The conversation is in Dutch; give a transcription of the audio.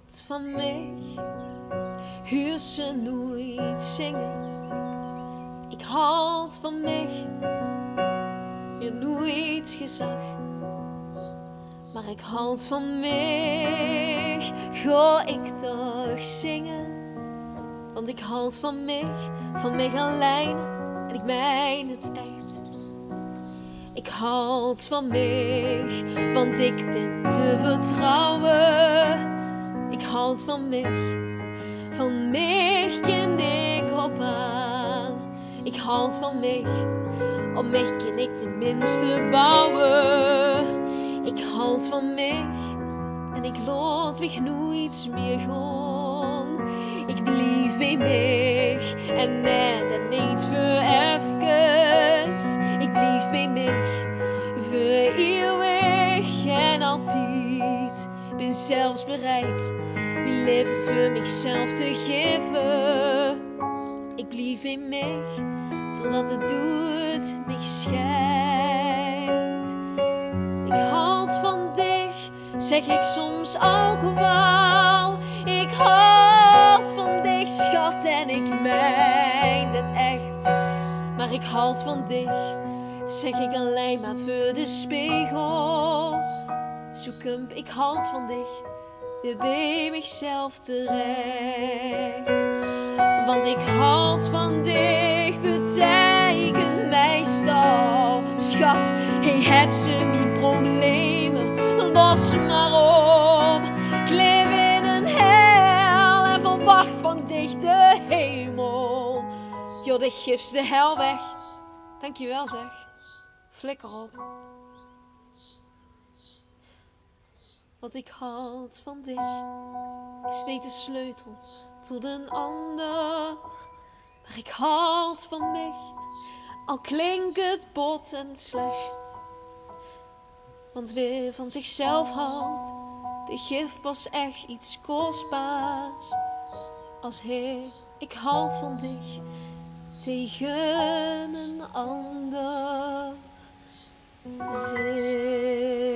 houdt van mij. Hoor ze nooit zingen. Ik houd van mij. Je nooit gezag. Maar ik houd van mij. Ga ik toch zingen. Want ik houd van mij alleen. En ik meen het echt. Ik houd van mij, want ik ben te vertrouwen. Ik houd van mij ken ik op aan. Ik houd van mij, op mij kan ik tenminste bouwen. Ik houd van mij en ik laat mij nooit meer gaan. Ik blijf bij mij en net dat niet voor even. Ik blijf bij mij voor eeuwig en altijd. Ben zelfs bereid mijn leven voor mezelf te geven. Ik blijf bij mij totdat het doet mij scheidt. Ik houd van dich, zeg ik soms ook wel. Ik houd van dich, schat, en ik meen het echt. Maar ik houd van dich, zeg ik alleen maar voor de spiegel. Zoek hem, ik houd van dich, weer bij mezelf terecht. Want ik houd van dich, betekent meestal, schat, hey, heb ze mijn problemen, los maar op. Ik leef in een hel en verwacht van dich de hemel. Joh, de gifst de hel weg. Dankjewel zeg, flikker op. Wat ik houd van dich is niet de sleutel tot een ander. Maar ik houd van mij, al klinkt het bot en slecht. Want wie van zichzelf houdt, de gif was echt iets kostbaars. Als hij, ik houd van dich, tegen een ander zit.